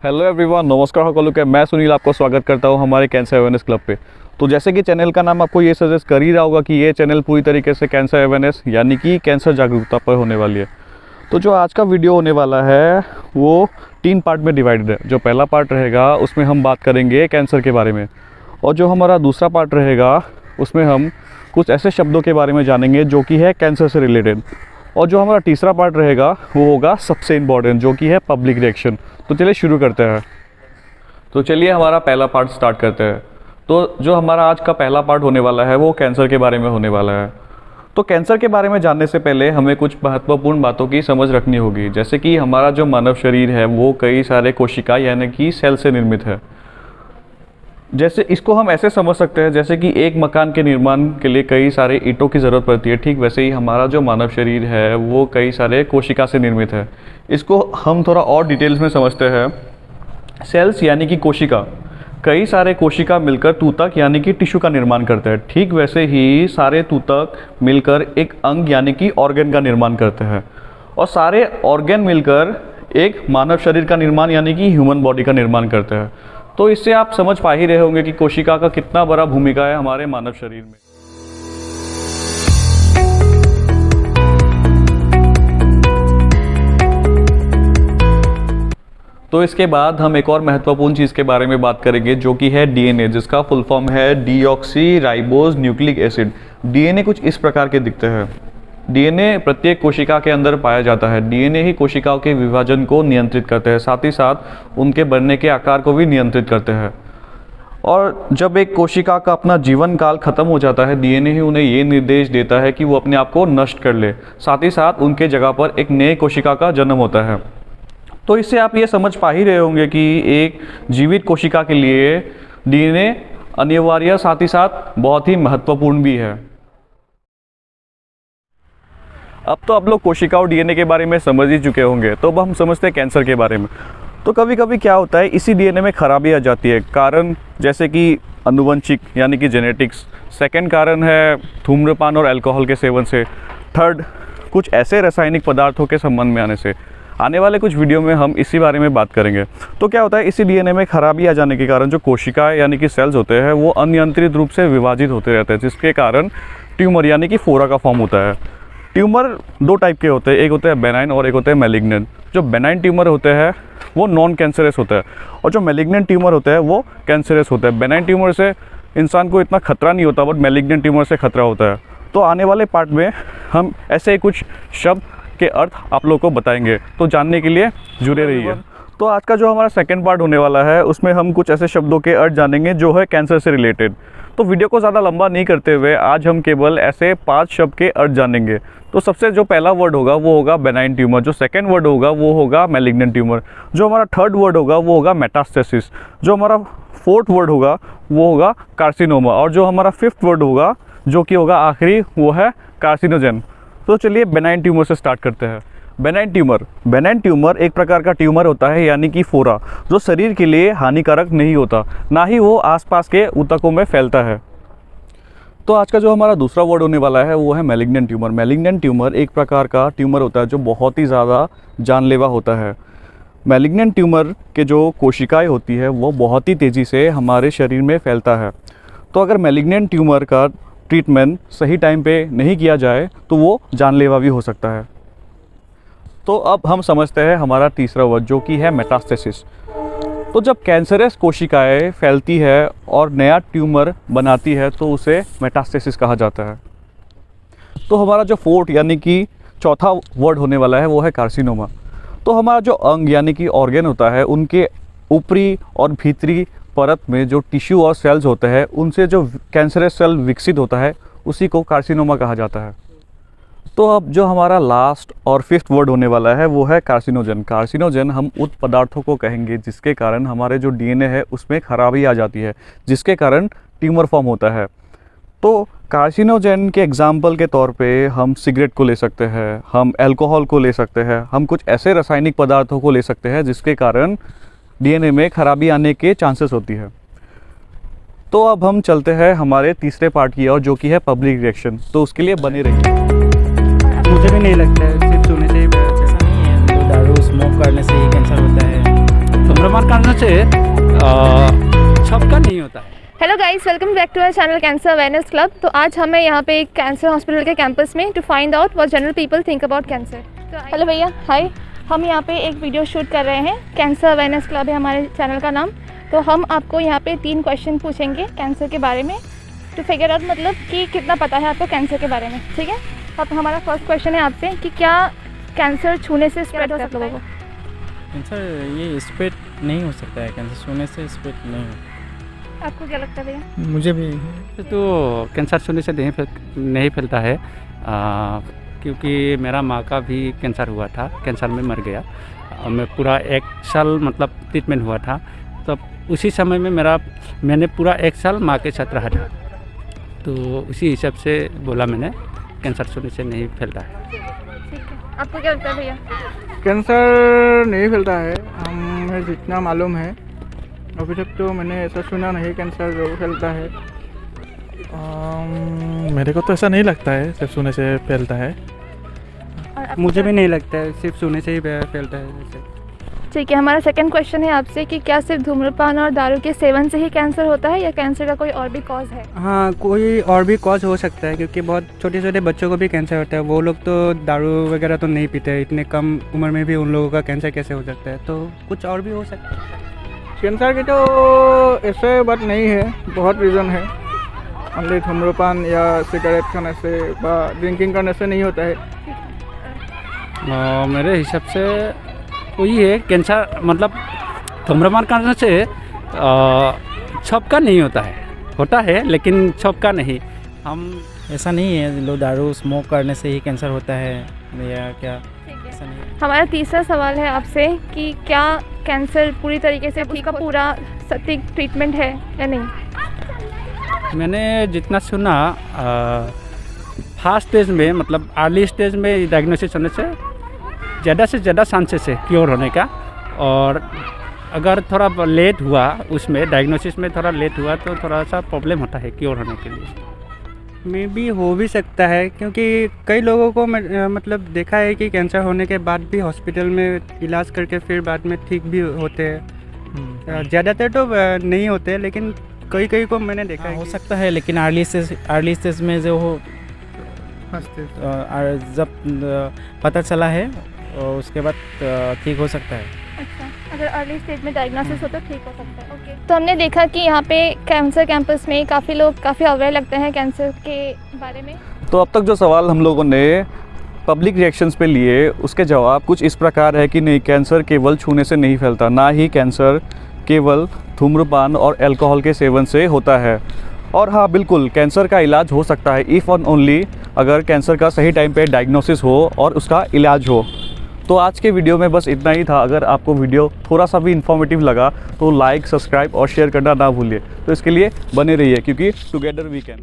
Hello everyone, नमस्कार সকলোকে। मैं सुनील आपको स्वागत करता हूं हमारे कैंसर अवेयरनेस क्लब पे। तो जैसे कि चैनल का नाम आपको ये सजेस्ट कर ही रहा होगा कि ये चैनल पूरी तरीके से कैंसर अवेयरनेस यानी कि कैंसर जागरूकता पर होने वाली है। तो जो आज का वीडियो होने वाला है वो 3 पार्ट में डिवाइडेड है। जो पहला पार्ट रहेगा उसमें हम बात करेंगे कैंसर के बारे में, और जो हमारा दूसरा पार्ट रहेगा उसमें हम कुछ ऐसे शब्दों के बारे में जानेंगे जो कि है कैंसर से रिलेटेड, और जो हमारा तीसरा पार्ट रहेगा वो होगा सबसे इम्पॉर्टेंट जो कि है पब्लिक रिएक्शन। तो चलिए शुरू करते हैं। तो चलिए हमारा पहला पार्ट स्टार्ट करते हैं। तो जो हमारा आज का पहला पार्ट होने वाला है वो कैंसर के बारे में होने वाला है। तो कैंसर के बारे में जानने से पहले हमें कुछ महत्वपूर्ण बातों की समझ रखनी होगी, जैसे कि हमारा जो मानव शरीर है वो कई सारे कोशिका यानी कि सेल से निर्मित है। जैसे इसको हम ऐसे समझ सकते हैं जैसे कि एक मकान के निर्माण के लिए कई सारे ईंटों की ज़रूरत पड़ती है, ठीक वैसे ही हमारा जो मानव शरीर है वो कई सारे कोशिका से निर्मित है। इसको हम थोड़ा और डिटेल्स में समझते हैं। सेल्स यानी कि कोशिका, कई सारे कोशिका मिलकर तूतक यानी कि टिश्यू का निर्माण करते हैं, ठीक वैसे ही सारे तूतक मिलकर एक अंग यानी कि ऑर्गन का निर्माण करते हैं, और सारे ऑर्गन मिलकर एक मानव शरीर का निर्माण यानी कि ह्यूमन बॉडी का निर्माण करते हैं। तो इससे आप समझ पा ही रहे होंगे कि कोशिका का कितना बड़ा भूमिका है हमारे मानव शरीर में। तो इसके बाद हम एक और महत्वपूर्ण चीज़ के बारे में बात करेंगे जो कि है डीएनए, जिसका फुल फॉर्म है deoxy ribose nucleic acid. DNA कुछ इस प्रकार के दिखते हैं। डीएनए प्रत्येक कोशिका के अंदर पाया जाता है। डीएनए ही कोशिकाओं के विभाजन को नियंत्रित करते हैं, साथ ही साथ उनके बनने के आकार को भी नियंत्रित करते हैं। और जब एक कोशिका का अपना जीवन काल खत्म हो जाता है, डीएनए ही उन्हें ये निर्देश देता है कि वो अपने आप को नष्ट कर ले, साथ ही साथ उनके जगह पर एक नए कोशिका का जन्म होता है। तो इससे आप ये समझ पा ही रहे होंगे कि एक जीवित कोशिका के लिए डीएनए अनिवार्य, साथ ही साथ बहुत ही महत्वपूर्ण भी है। अब तो आप लोग कोशिका और डीएनए के बारे में समझ ही चुके होंगे, तो अब हम समझते हैं कैंसर के बारे में। तो कभी कभी क्या होता है, इसी डीएनए में खराबी आ जाती है। कारण जैसे कि अनुवंशिक यानी कि जेनेटिक्स, सेकंड कारण है धूम्रपान और अल्कोहल के सेवन से, थर्ड कुछ ऐसे रासायनिक पदार्थों के संबंध में आने से। आने वाले कुछ वीडियो में हम इसी बारे में बात करेंगे। तो क्या होता है, इसी डीएनए में खराबी आ जाने के कारण जो कोशिकाएं यानी कि सेल्स होते हैं वो अनियंत्रित रूप से विभाजित होते रहते हैं, जिसके कारण ट्यूमर यानी कि फोड़ा का फॉर्म होता है। ट्यूमर 2 टाइप के होते हैं, एक होते हैं बेनाइन और एक होते हैं मैलिग्नेंट। जो बेनाइन ट्यूमर होते हैं वो नॉन कैंसरस होता है, और जो मैलिग्नेंट ट्यूमर होता है वो कैंसरस होता है। बेनाइन ट्यूमर से इंसान को इतना खतरा नहीं होता, बट मैलिग्नेंट ट्यूमर से खतरा होता है। तो आने वाले पार्ट में हम ऐसे कुछ शब्द के अर्थ आप लोगों को बताएंगे, तो जानने के लिए जुड़े रहिए। तो आज का जो हमारा सेकंड पार्ट होने वाला है उसमें हम कुछ ऐसे शब्दों के अर्थ जानेंगे जो है कैंसर से रिलेटेड। तो वीडियो को ज़्यादा लंबा नहीं करते हुए आज हम केवल ऐसे 5 शब्द के अर्थ जानेंगे। तो सबसे जो पहला वर्ड होगा वो होगा बेनाइन ट्यूमर, जो सेकंड वर्ड होगा वो होगा मैलिग्नेंट ट्यूमर, जो हमारा थर्ड वर्ड होगा वो होगा मेटास्टेसिस, जो हमारा फोर्थ वर्ड होगा वो होगा कार्सिनोमा, और जो हमारा फिफ्थ वर्ड होगा जो कि होगा आखिरी वो है कार्सिनोजेन। तो चलिए बेनाइन ट्यूमर से स्टार्ट करते हैं। बेनाइन ट्यूमर एक प्रकार का ट्यूमर होता है यानी कि फोड़ा, जो शरीर के लिए हानिकारक नहीं होता, ना ही वो आसपास के ऊतकों में फैलता है। तो आज का जो हमारा दूसरा वर्ड होने वाला है वो है मैलिग्नेंट ट्यूमर। मैलिग्नेंट ट्यूमर एक प्रकार का ट्यूमर होता है जो बहुत ही ज़्यादा जानलेवा होता है। मैलिग्नेंट ट्यूमर के जो कोशिकाएं होती है वो बहुत ही तेज़ी से हमारे शरीर में फैलता है। तो अगर मैलिग्नेंट ट्यूमर का ट्रीटमेंट सही टाइम पे नहीं किया जाए तो वो जानलेवा भी हो सकता है। तो अब हम समझते हैं हमारा तीसरा वर्ड जो कि है मेटास्टेसिस। तो जब कैंसरस कोशिकाएं फैलती है और नया ट्यूमर बनाती है तो उसे मेटास्टेसिस कहा जाता है। तो हमारा जो फोर्थ यानी कि चौथा वर्ड होने वाला है वो है कार्सिनोमा। तो हमारा जो अंग यानी कि ऑर्गन होता है उनके ऊपरी और भीतरी परत में जो टिश्यू और सेल्स होते हैं उनसे जो कैंसरस सेल विकसित होता है उसी को कार्सिनोमा कहा जाता है। तो अब जो हमारा लास्ट और फिफ्थ वर्ड होने वाला है वो है कार्सिनोजन। कार्सिनोजन हम उन पदार्थों को कहेंगे जिसके कारण हमारे जो डीएनए है उसमें खराबी आ जाती है, जिसके कारण ट्यूमर फॉर्म होता है। तो कार्सिनोजन के एग्जाम्पल के तौर पे हम सिगरेट को ले सकते हैं, हम अल्कोहल को ले सकते हैं, हम कुछ ऐसे रासायनिक पदार्थों को ले सकते हैं जिसके कारण डीएनए में खराबी आने के चांसेस होती है। तो अब हम चलते हैं हमारे तीसरे पार्ट की ओर जो कि है पब्लिक रिएक्शन। तो उसके लिए बने रहिए। मुझे भी नहीं लगता है, सिर्फ सुनने से ही ऐसा नहीं है। तो दारू स्मोक करने से ही कैंसर होता है। धूम्रपान करने से सबका नहीं होता है। Hello guys, welcome back to our channel cancer awareness club. तो आज हमें यहाँ पे एक कैंसर हॉस्पिटल के कैंपस में to find out what general people think about cancer. तो हेलो भैया, हाय। हम यहाँ पे एक वीडियो शूट कर रहे हैं। कैंसर अवेयरनेस क्लब है हमारे चैनल का नाम। तो हम आपको यहाँ पे 3 क्वेश्चन पूछेंगे कैंसर के बारे में, टू फिगर आउट मतलब कि कितना पता है आपको कैंसर के बारे में, ठीक है। अब हमारा फर्स्ट क्वेश्चन है आपसे कि क्या कैंसर छूने से स्प्रेड हो सकता है लोगों को? कैंसर ये स्प्रेड नहीं हो सकता है, कैंसर छूने से स्प्रेड नहीं हो। आपको क्या लगता है भैया? मुझे भी तो कैंसर छूने से नहीं फैलता है, क्योंकि मेरा माँ का भी कैंसर हुआ था, कैंसर में मर गया। मैं पूरा 1 साल मतलब ट्रीटमेंट हुआ था, तब उसी समय में मैंने पूरा 1 साल माँ के साथ रहा था। तो उसी हिसाब से बोला मैंने कैंसर छूने से नहीं फैलता है। ठीक है, आपको क्या लगता है भैया? कैंसर नहीं फैलता है, हमें जितना मालूम है अभी तक तो मैंने ऐसा सुना नहीं कैंसर जो फैलता है। मेरे को तो ऐसा नहीं लगता है सिर्फ सोने से फैलता है। और आपको मुझे क्या- भी नहीं लगता है, सिर्फ सोने से ही फैलता है जैसे। ठीक है, हमारा सेकंड क्वेश्चन है आपसे कि क्या सिर्फ धूम्रपान और दारू के सेवन से ही कैंसर होता है या कैंसर का कोई और भी कॉज है? हाँ, कोई और भी कॉज हो सकता है, क्योंकि बहुत छोटे छोटे बच्चों को भी कैंसर होता है। वो लोग तो दारू वगैरह तो नहीं पीते हैं, इतने कम उम्र में भी उन लोगों का कैंसर कैसे हो सकता है? तो कुछ और भी हो सकता है। कैंसर की तो ऐसे बात नहीं है, बहुत रीज़न है। ओनली धूम्रपान या सिगरेट खाने से या ड्रिंकिंग करने से नहीं होता है। मेरे हिसाब से वही है, कैंसर मतलब धूम्रपान करने से सबका नहीं होता है लेकिन सबका नहीं। हम ऐसा नहीं है लोग दारू स्मोक करने से ही कैंसर होता है या क्या? ऐसा नहीं है। हमारा तीसरा सवाल है आपसे कि क्या कैंसर पूरी तरीके से उसका पूरा सटीक ट्रीटमेंट है या नहीं? मैंने जितना सुना, फर्स्ट स्टेज में मतलब अर्ली स्टेज में डायग्नोसिस होने से ज़्यादा चांसेस है क्योर होने का। और अगर थोड़ा लेट हुआ, उसमें डायग्नोसिस में थोड़ा लेट हुआ तो थोड़ा सा प्रॉब्लम होता है क्योर होने के लिए। मे भी हो भी सकता है, क्योंकि कई लोगों को मतलब देखा है कि कैंसर होने के बाद भी हॉस्पिटल में इलाज करके फिर बाद में ठीक भी होते हैं। ज़्यादातर तो नहीं होते, लेकिन कई को मैंने देखा है। हो सकता है, लेकिन अर्ली स्टेज में जो हो जब पता चला है और उसके बाद ठीक हो सकता है। अच्छा, अगर अर्ली स्टेज में डायग्नोसिस हो तो ठीक हो सकता है। ओके, तो हमने देखा कि यहाँ पे कैंसर कैंपस में काफ़ी लोग काफ़ी अवेयर लगते हैं कैंसर के बारे में। तो अब तक जो सवाल हम लोगों ने पब्लिक रिएक्शंस पे लिए, उसके जवाब कुछ इस प्रकार है कि नहीं, कैंसर केवल छूने से नहीं फैलता, ना ही कैंसर केवल धूम्रपान और अल्कोहल के सेवन से होता है। और हाँ, बिल्कुल कैंसर का इलाज हो सकता है इफ़ और ओनली अगर कैंसर का सही टाइम पे डायग्नोसिस हो और उसका इलाज हो। तो आज के वीडियो में बस इतना ही था। अगर आपको वीडियो थोड़ा सा भी इन्फॉर्मेटिव लगा तो लाइक, सब्सक्राइब और शेयर करना ना भूलिए। तो इसके लिए बने रहिए, क्योंकि टुगेदर वी कैन।